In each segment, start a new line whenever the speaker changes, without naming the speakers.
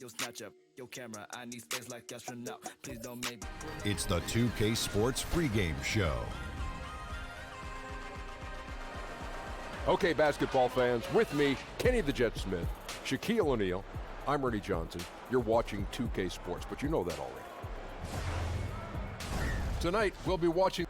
Yo, snatch up your camera. I need space like astronaut. Please don't make me.
It's the 2K Sports pregame show.
Okay, basketball fans, with me, Kenny the Jet Smith, Shaquille O'Neal, I'm Ernie Johnson. You're watching 2K Sports, but you know that already. Tonight, we'll be watching.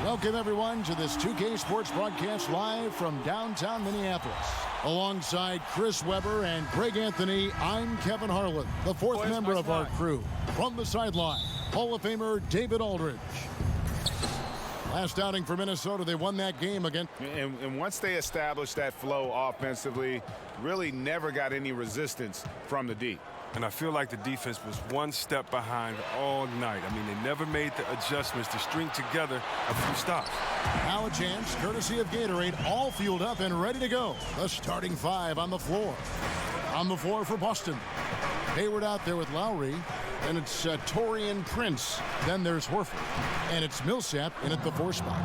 Welcome, everyone, to this 2K Sports broadcast live from downtown Minneapolis. Alongside Chris Webber and Greg Anthony, I'm Kevin Harlan, the fourth member of our crew. From the sideline, Hall of Famer David Aldridge. Last outing for Minnesota, they won that game again.
And once they established that flow offensively, really never got any resistance from the D.
And I feel like the defense was one step behind all night. I mean, they never made the adjustments to string together a few stops.
Now a chance, courtesy of Gatorade, all fueled up and ready to go. The starting five on the floor. On the floor for Boston. Hayward out there with Lowry. Then it's Taurean Prince. Then there's Horford. And it's Millsap in at the 4 spot.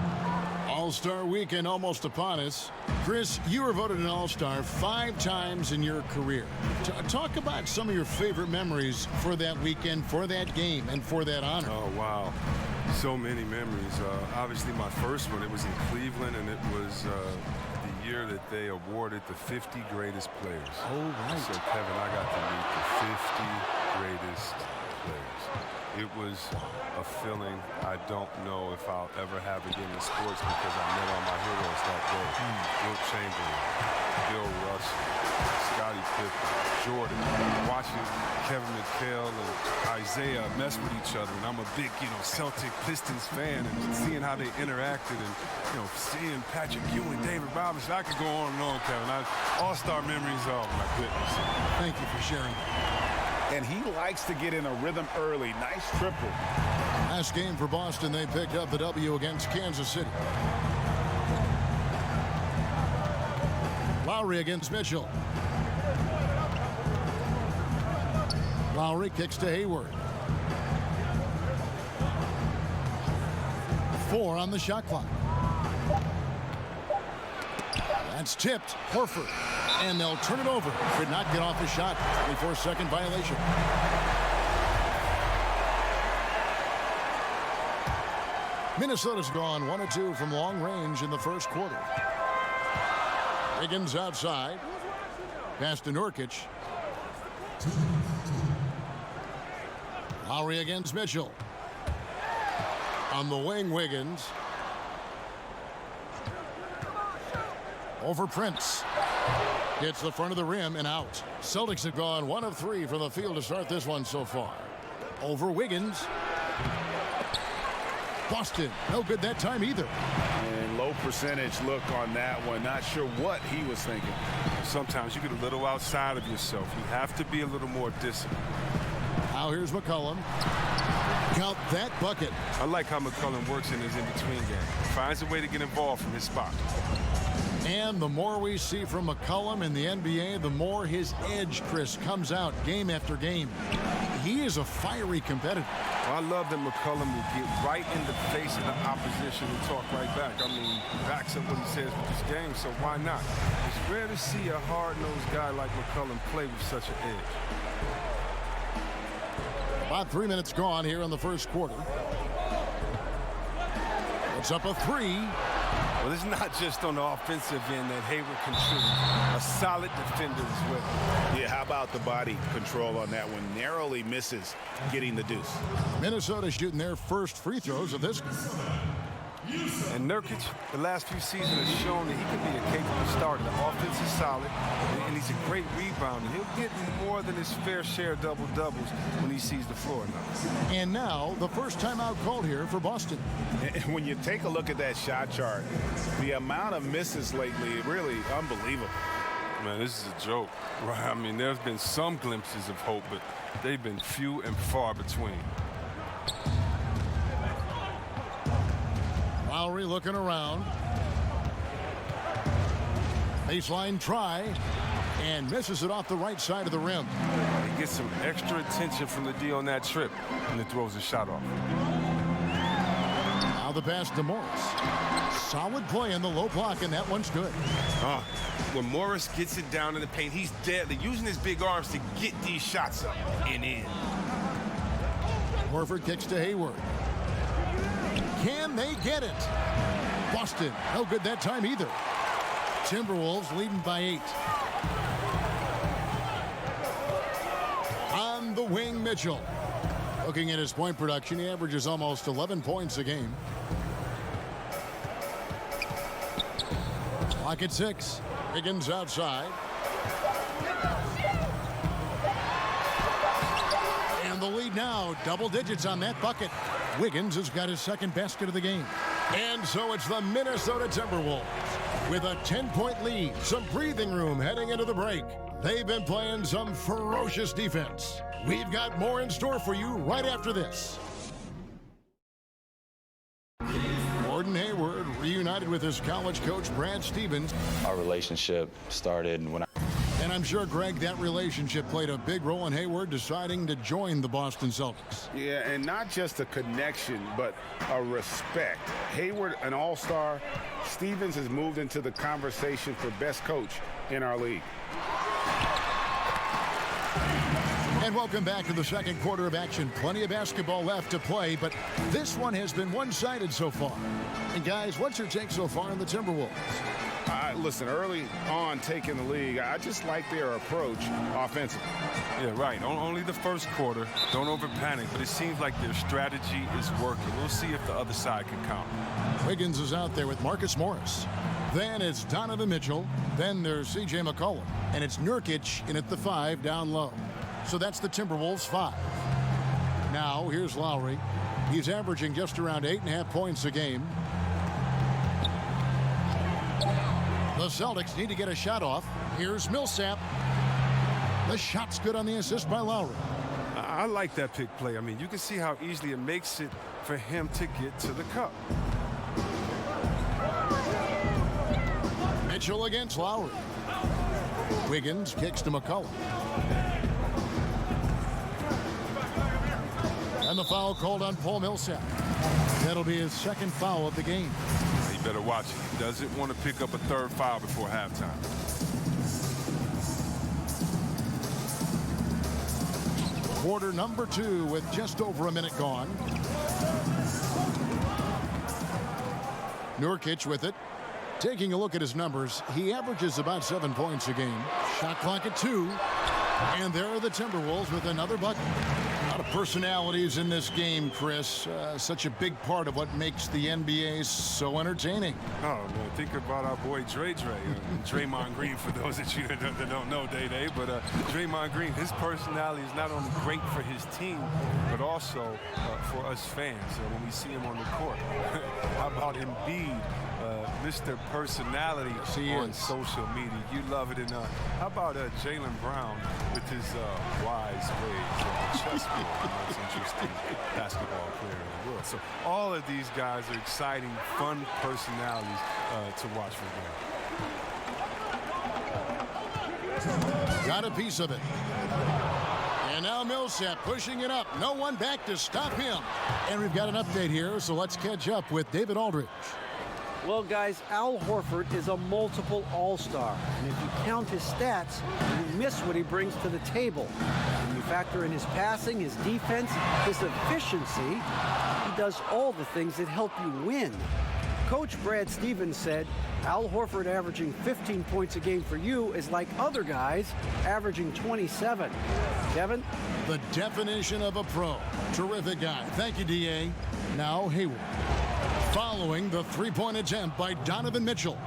All-Star Weekend almost upon us. Chris, you were voted an All-Star 5 times in your career. Talk about some of your favorite memories for that weekend, for that game, and for that honor.
Oh, wow. So many memories. Obviously, my first one, it was in Cleveland, and it was the year that they awarded the 50 greatest players.
Oh, right.
So, Kevin, I got to meet the 50 greatest players. It was a feeling I don't know if I'll ever have again in sports because I met all my heroes that day. Wilt Chamberlain, Bill Russell, Scottie Pippen, Jordan. Watching Kevin McHale and Isaiah mess with each other. And I'm a big, Celtic Pistons fan, and seeing how they interacted and, seeing Patrick Ewing, David Robinson. I could go on and on, Kevin. All-star memories, oh my goodness.
Thank you for sharing.
And he likes to get in a rhythm early. Nice triple.
Last game for Boston, they picked up the W against Kansas City. Lowry against Mitchell. Lowry kicks to Hayward. 4 on the shot clock. That's tipped. Horford. And they'll turn it over. Could not get off his shot. 24-second violation. Minnesota's gone 1 of 2 from long range in the first quarter. Wiggins outside. Pass to Nurkic. Lowry against Mitchell. On the wing, Wiggins. Over Prince. Hits the front of the rim and out. Celtics have gone 1 of 3 from the field to start this one so far. Over Wiggins. Boston, no good that time either.
And low percentage look on that one. Not sure what he was thinking.
Sometimes you get a little outside of yourself. You have to be a little more disciplined.
Now here's McCollum. Count that bucket.
I like how McCollum works in his in-between game. Finds a way to get involved from his spot.
And the more we see from McCollum in the NBA, the more his edge, Chris, comes out game after game. He is a fiery competitor.
Well, I love that McCollum will get right in the face of the opposition and talk right back. I mean, backs up what he says with this game, so why not? It's rare to see a hard-nosed guy like McCollum play with such an edge.
About 3 minutes gone here in the first quarter. It's up a 3.
Well, it's not just on the offensive end that Hayward contributes. A solid defender as well.
Yeah, how about the body control on that one? Narrowly misses getting the deuce.
Minnesota shooting their first free throws of this.
And Nurkic, the last few seasons, has shown that he can be a capable starter. The offense is solid, and he's a great rebounder. He'll get more than his fair share of double-doubles when he sees the floor now.
And now, the first timeout called here for Boston.
And when you take a look at that shot chart, the amount of misses lately, really unbelievable.
Man, this is a joke, right? I mean, there's been some glimpses of hope, but they've been few and far between.
Lowry looking around. Baseline try. And misses it off the right side of the rim.
He gets some extra attention from the D on that trip, and it throws a shot off.
Now the pass to Morris. Solid play in the low block, and that one's good.
When Morris gets it down in the paint, he's deadly, using his big arms to get these shots up and in.
Horford kicks to Hayward. Can they get it? Boston, no good that time either. Timberwolves leading by 8. On the wing, Mitchell. Looking at his point production, he averages almost 11 points a game. Clock at 6. Higgins outside. And the lead now, double digits on that bucket. Wiggins has got his second basket of the game. And so it's the Minnesota Timberwolves with a 10-point lead, some breathing room heading into the break. They've been playing some ferocious defense. We've got more in store for you right after this. Gordon Hayward reunited with his college coach, Brad Stevens.
Our relationship started when
And I'm sure, Greg, that relationship played a big role in Hayward deciding to join the Boston Celtics.
Yeah, and not just a connection, but a respect. Hayward, an all-star. Stevens has moved into the conversation for best coach in our league.
And welcome back to the second quarter of action. Plenty of basketball left to play, but this one has been one-sided so far. And guys, what's your take so far on the Timberwolves?
Listen, early on taking the league, I just like their approach offensively.
Yeah, right. Only the first quarter. Don't over-panic, but it seems like their strategy is working. We'll see if the other side can counter.
Wiggins is out there with Marcus Morris. Then it's Donovan Mitchell. Then there's C.J. McCollum. And it's Nurkic in at the 5 down low. So that's the Timberwolves 5. Now, here's Lowry. He's averaging just around 8.5 points a game. The Celtics need to get a shot off. Here's Millsap. The shot's good on the assist by Lowry.
I like that pick play. I mean, you can see how easily it makes it for him to get to the cup.
Mitchell against Lowry. Wiggins kicks to McCollum. And the foul called on Paul Millsap. That'll be his second foul of the game.
You better watch it. He doesn't want to pick up a third foul before halftime.
Quarter number 2 with just over a minute gone. Nurkic with it. Taking a look at his numbers, he averages about 7 points a game. Shot clock at 2. And there are the Timberwolves with another bucket. A lot of personalities in this game, Chris. Such a big part of what makes the NBA so entertaining.
Oh, man, think about our boy Dre. Draymond Green, for those that you that don't know, Day. But Draymond Green, his personality is not only great for his team, but also for us fans when we see him on the court. How about Embiid? Mr. Personality on social media. You love it. And how about Jaylen Brown with his wise ways on the chessboard? Most interesting basketball player in the world. So all of these guys are exciting, fun personalities to watch for them.
Got a piece of it. And now Millsap pushing it up. No one back to stop him. And we've got an update here, so let's catch up with David Aldridge.
Well, guys, Al Horford is a multiple all-star. And if you count his stats, you miss what he brings to the table. When you factor in his passing, his defense, his efficiency, he does all the things that help you win. Coach Brad Stevens said, Al Horford averaging 15 points a game for you is like other guys averaging 27. Kevin?
The definition of a pro. Terrific guy. Thank you, D.A. Now Hayward. Following the three-point attempt by Donovan Mitchell.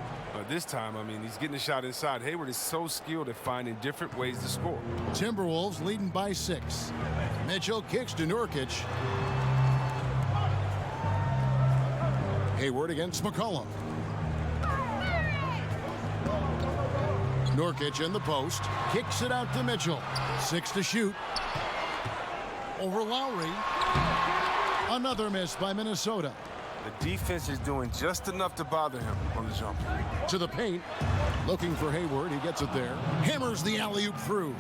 This time, I mean, he's getting a shot inside. Hayward is so skilled at finding different ways to score.
Timberwolves leading by 6. Mitchell kicks to Nurkic. Hayward against McCollum. Nurkic in the post. Kicks it out to Mitchell. 6 to shoot. Over Lowry. Another miss by Minnesota.
The defense is doing just enough to bother him on the jump.
To the paint. Looking for Hayward. He gets it there. Hammers the alley-oop through.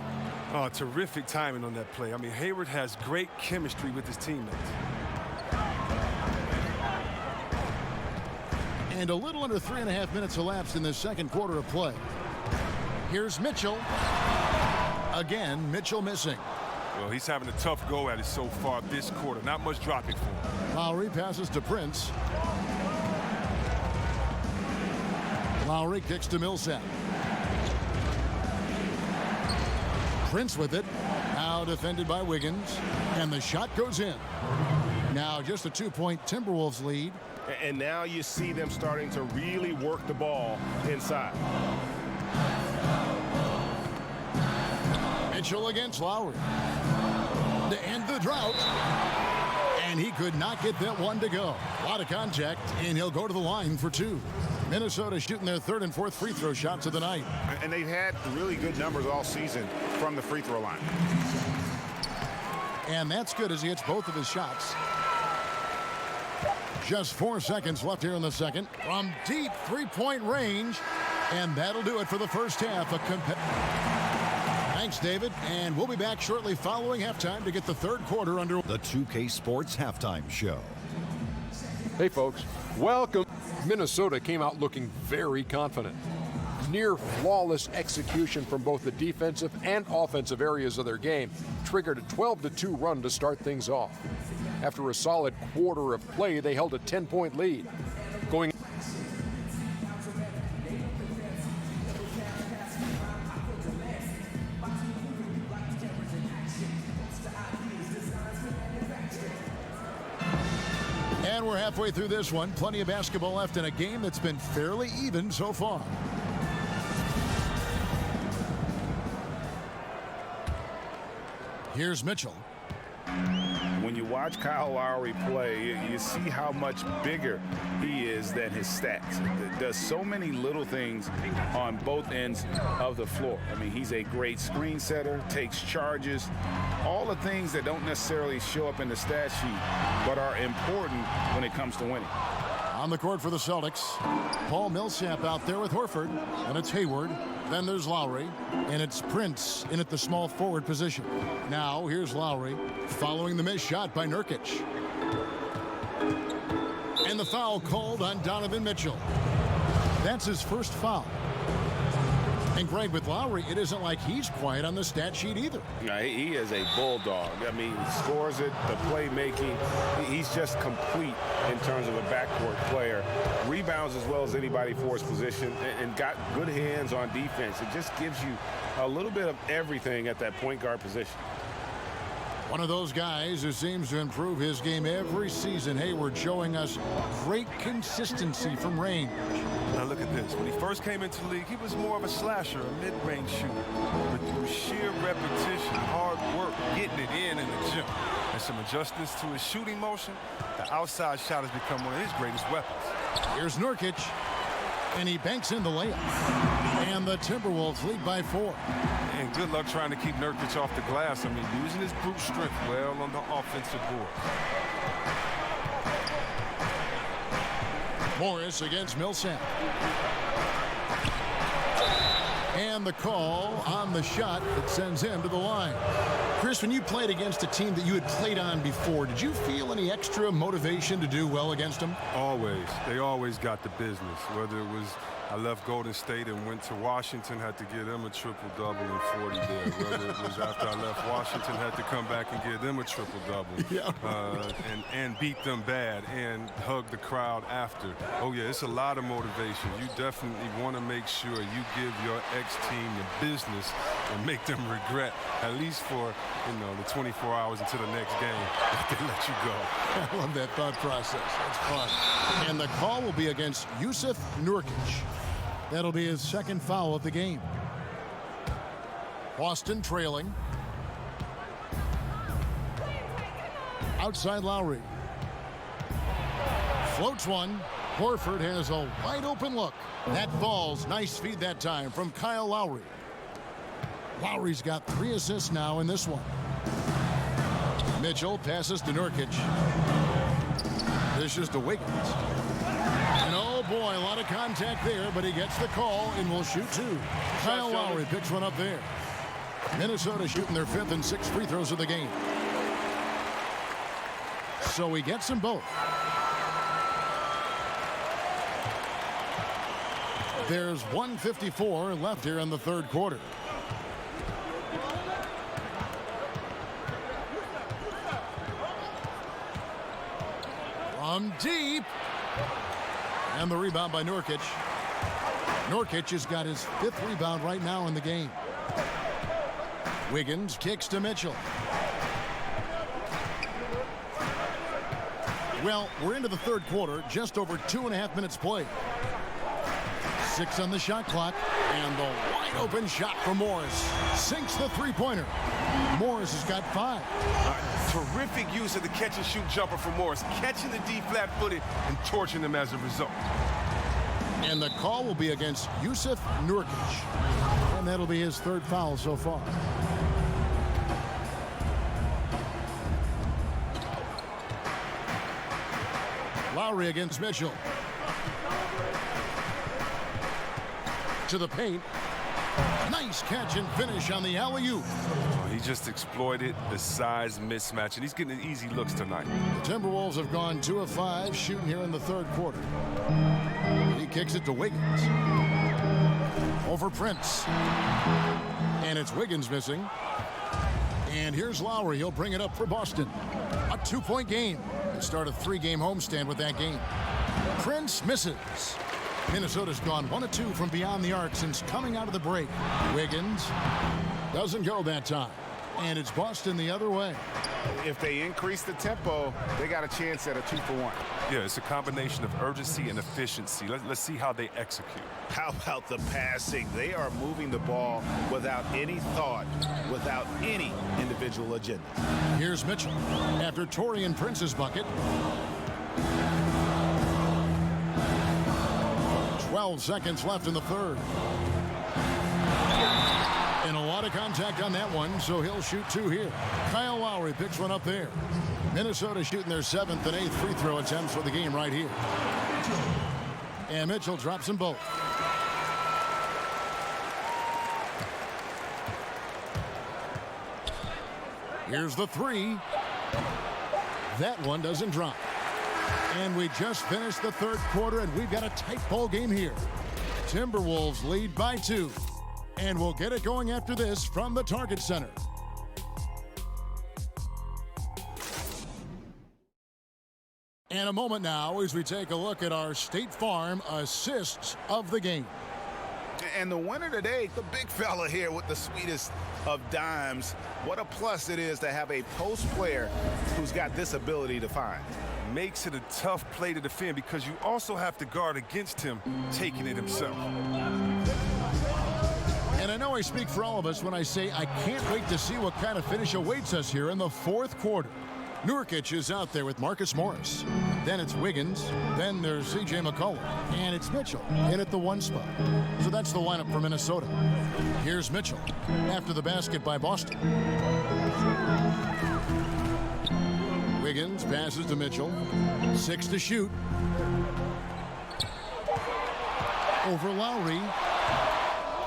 Oh, terrific timing on that play. I mean, Hayward has great chemistry with his teammates.
And a little under 3.5 minutes elapsed in the second quarter of play. Here's Mitchell. Again, Mitchell missing.
Well, he's having a tough go at it so far this quarter. Not much dropping for him.
Lowry passes to Prince. Lowry kicks to Millsap. Prince with it. Now defended by Wiggins. And the shot goes in. Now just a 2-point Timberwolves lead.
And now you see them starting to really work the ball inside.
Mitchell against Lowry. To end the drought. And he could not get that one to go. A lot of contact, and he'll go to the line for two. Minnesota shooting their third and fourth free throw shots of the night.
And they've had really good numbers all season from the free throw line.
And that's good as he hits both of his shots. Just 4 seconds left here in the second. From deep three-point range. And that'll do it for the first half. Thanks, David. And we'll be back shortly following halftime to get the third quarter under.
The 2K Sports Halftime Show.
Hey, folks. Welcome. Minnesota came out looking very confident. Near flawless execution from both the defensive and offensive areas of their game triggered a 12-2 run to start things off. After a solid quarter of play, they held a 10-point lead. Going
And we're halfway through this one. Plenty of basketball left in a game that's been fairly even so far. Here's Mitchell.
When you watch Kyle Lowry play, you see how much bigger he is than his stats. Does so many little things on both ends of the floor. I mean, he's a great screen setter, takes charges, all the things that don't necessarily show up in the stat sheet, but are important when it comes to winning.
On the court for the Celtics, Paul Millsap out there with Horford, and it's Hayward. Then there's Lowry, and it's Prince in at the small forward position. Now here's Lowry following the missed shot by Nurkic. And the foul called on Donovan Mitchell. That's his first foul. And Greg, with Lowry, it isn't like he's quiet on the stat sheet either.
Yeah, he is a bulldog. I mean, he scores it, the playmaking. He's just complete in terms of a backcourt player. Rebounds as well as anybody for his position and got good hands on defense. It just gives you a little bit of everything at that point guard position.
One of those guys who seems to improve his game every season. Hayward showing us great consistency from range.
Now look at this. When he first came into the league, he was more of a slasher, a mid-range shooter. But through sheer repetition, hard work, getting it in the gym, and some adjustments to his shooting motion, the outside shot has become one of his greatest weapons.
Here's Nurkic, and he banks in the layup. And the Timberwolves lead by 4.
And good luck trying to keep Nurkic off the glass. I mean, using his brute strength well on the offensive board.
Morris against Millsap. And the call on the shot that sends him to the line. Chris, when you played against a team that you had played on before, did you feel any extra motivation to do well against them?
Always. They always got the business. Whether it was I left Golden State and went to Washington, had to give them a triple-double and 40 there. Whether it was after I left Washington, had to come back and give them a triple-double.
Yeah.
And beat them bad and hug the crowd after. Oh, yeah, it's a lot of motivation. You definitely want to make sure you give your ex-team the business and make them regret, at least for, the 24 hours until the next game, that they let you go.
I love that thought process. It's fun. And the call will be against Yusuf Nurkic. That'll be his second foul of the game. Boston trailing. Outside Lowry. Floats one. Horford has a wide open look. That falls. Nice feed that time from Kyle Lowry. Lowry's got 3 assists now in this one. Mitchell passes to Nurkic. Dishes to Wiggins. And oh boy, a lot of contact there, but he gets the call and will shoot 2. Kyle Lowry picks one up there. Minnesota shooting their 5th and 6th free throws of the game. So he gets them both. There's 1:54 left here in the third quarter. From deep. And the rebound by Nurkic. Nurkic has got his 5th rebound right now in the game. Wiggins kicks to Mitchell. Well, we're into the third quarter, just over 2.5 minutes played. 6 on the shot clock, and the wide open shot from Morris. Sinks the three-pointer. Morris has got 5.
Terrific use of the catch-and-shoot jumper from Morris, catching the D flat-footed and torching them as a result.
And the call will be against Jusuf Nurkic. And that'll be his 3rd foul so far. Lowry against Mitchell. To the paint. Nice catch and finish on the alley-oop.
Oh, he just exploited the size mismatch, and he's getting easy looks tonight.
The Timberwolves have gone 2 of 5 shooting here in the third quarter. He kicks it to Wiggins. Over Prince. And it's Wiggins missing. And here's Lowry. He'll bring it up for Boston. A 2-point game. They start a 3-game homestand with that game. Prince misses. Minnesota's gone 1 of 2 from beyond the arc since coming out of the break. Wiggins doesn't go that time. And it's Boston the other way.
If they increase the tempo, they got a chance at a 2-for-1.
Yeah, it's a combination of urgency and efficiency. Let's see how they execute.
How about the passing? They are moving the ball without any thought, without any individual agenda.
Here's Mitchell after Taurean Prince's bucket. 12 seconds left in the third. And a lot of contact on that one, so he'll shoot 2 here. Kyle Lowry picks one up there. Minnesota shooting their 7th and 8th free throw attempts for the game right here. And Mitchell drops them both. Here's the 3. That one doesn't drop. And we just finished the third quarter, and we've got a tight ball game here. Timberwolves lead by 2. And we'll get it going after this from the Target Center. And a moment now as we take a look at our State Farm assists of the game.
And the winner today, the big fella here with the sweetest of dimes. What a plus it is to have a post player who's got this ability to find.
Makes it a tough play to defend because you also have to guard against him taking it himself.
And I know I speak for all of us when I say I can't wait to see what kind of finish awaits us here in the fourth quarter. Nurkic is out there with Marcus Morris. Then it's Wiggins. Then there's C.J. McCollum. And it's Mitchell in at the 1 spot. So that's the lineup for Minnesota. Here's Mitchell after the basket by Boston. Wiggins passes to Mitchell. 6 to shoot. Over Lowry.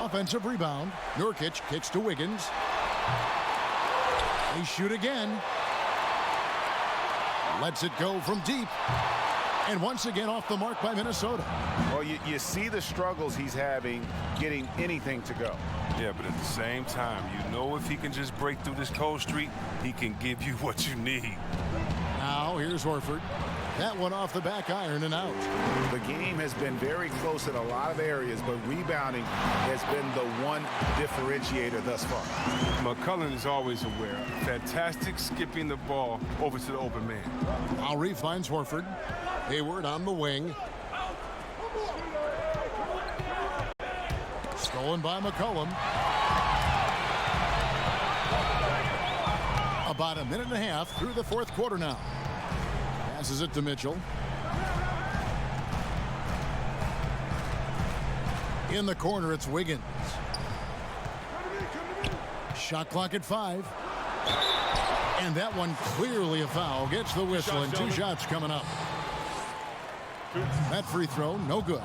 Offensive rebound. Nurkic kicks to Wiggins. They shoot again. Lets it go from deep. And once again off the mark by Minnesota.
Well, you see the struggles he's having getting anything to go.
Yeah, but at the same time, you know if he can just break through this cold streak, he can give you what you need.
Now here's Horford. That one off the back iron and out.
The game has been very close in a lot of areas, but rebounding has been the one differentiator thus far.
McCullough is always aware. Fantastic skipping the ball over to the open man.
Lowry finds Horford. Hayward on the wing. Stolen by McCollum. About a minute and a half through the fourth quarter now. Passes it to Mitchell. In the corner, it's Wiggins. Shot clock at 5. And that one clearly a foul. Gets the whistle, and 2 shots coming up. That free throw, no good.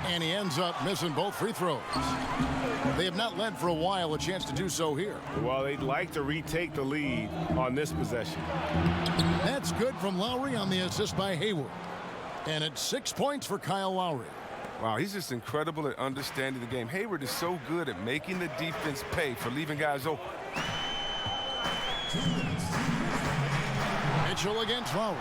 And he ends up missing both free throws. They have not led for a while, a chance to do so here.
Well, they'd like to retake the lead on this possession.
That's good from Lowry on the assist by Hayward. And it's 6 points for Kyle Lowry.
Wow, he's just incredible at understanding the game. Hayward is so good at making the defense pay for leaving guys open.
Mitchell against Lowry.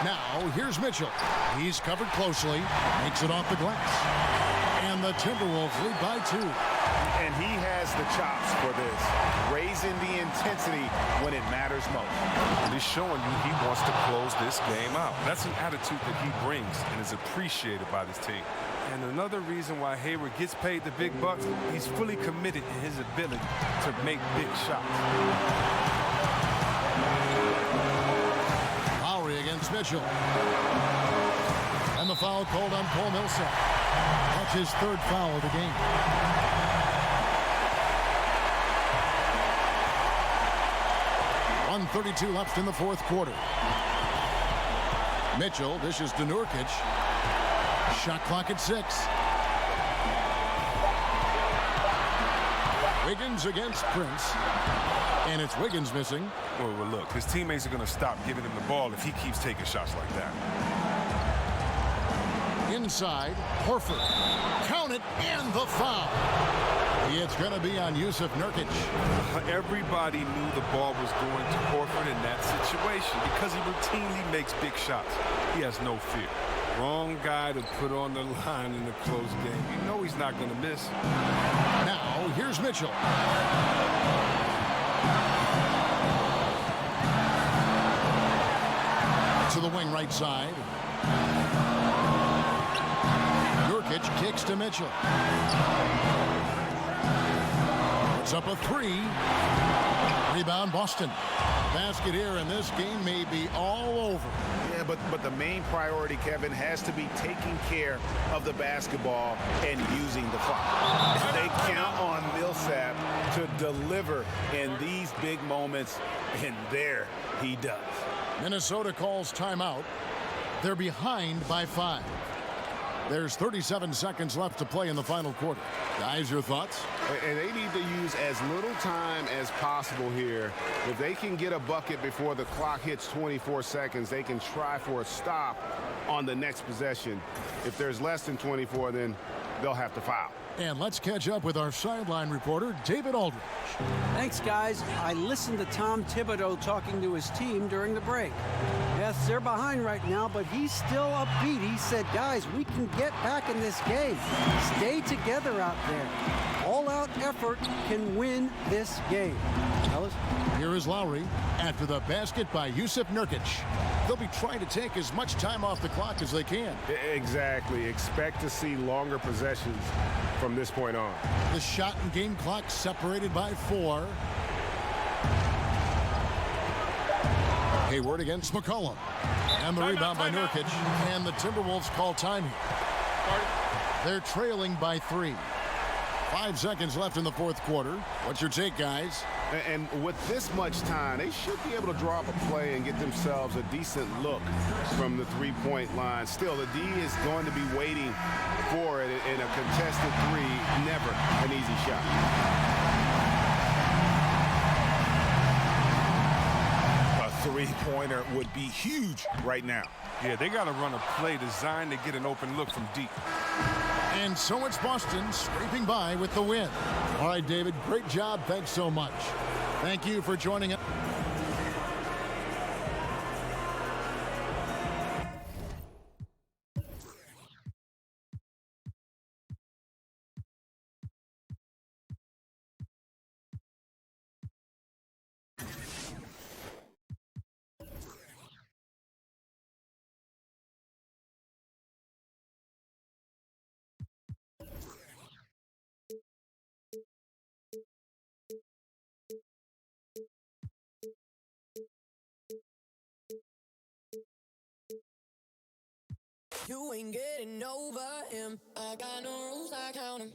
Now, here's Mitchell. He's covered closely, makes it off the glass. And the Timberwolves lead by 2.
And he has the chops for this, raising the intensity when it matters most.
And he's showing you he wants to close this game out. That's an attitude that he brings and is appreciated by this team. And another reason why Hayward gets paid the big bucks, he's fully committed in his ability to make big shots.
Lowry against Mitchell. And the foul called on Paul Millsap. That's his 3rd foul of the game. .132 left in the 4th quarter. Mitchell dishes to Nurkic. Shot clock at 6. Wiggins against Prince. And it's Wiggins missing.
Well, look, his teammates are going to stop giving him the ball if he keeps taking shots like that.
Inside, Horford. Count it, and the foul. It's going to be on Yusuf Nurkic.
Everybody knew the ball was going to Horford in that situation because he routinely makes big shots. He has no fear. Wrong guy to put on the line in the close game. You know he's not going to miss.
Now, here's Mitchell. To the wing right side. Nurkic kicks to Mitchell. Puts up a 3. Rebound Boston. Basket here, and this game may be all over.
Yeah, but the main priority, Kevin, has to be taking care of the basketball and using the clock. They count on Millsap to deliver in these big moments, and there he does.
Minnesota calls timeout. They're behind by 5. There's 37 seconds left to play in the final quarter. Guys, your thoughts?
And they need to use as little time as possible here. If they can get a bucket before the clock hits 24 seconds, they can try for a stop on the next possession. If there's less than 24, then they'll have to foul.
And let's catch up with our sideline reporter, David Aldridge.
Thanks, guys. I listened to Tom Thibodeau talking to his team during the break. Yes, they're behind right now, but he's still upbeat. He said, guys, we can get back in this game. Stay together out there. All-out effort can win this game. Fellas?
Here is Lowry after the basket by Yusuf Nurkic. They'll be trying to take as much time off the clock as they can.
Exactly. Expect to see longer possessions from this point on.
The shot and game clock separated by 4. Hayward against McCollum. And the rebound by Nurkic. And the Timberwolves call time here. They're trailing by 3. 5 seconds left in the 4th quarter. What's your take, guys?
And with this much time, they should be able to draw up a play and get themselves a decent look from the three-point line. Still, the D is going to be waiting for it in a contested 3. Never an easy shot.
A three-pointer would be huge right now.
Yeah, they got to run a play designed to get an open look from deep.
And so it's Boston scraping by with the win. All right, David, great job. Thanks so much. Thank you for joining us.
You ain't getting over him. I got no rules, I count 'em.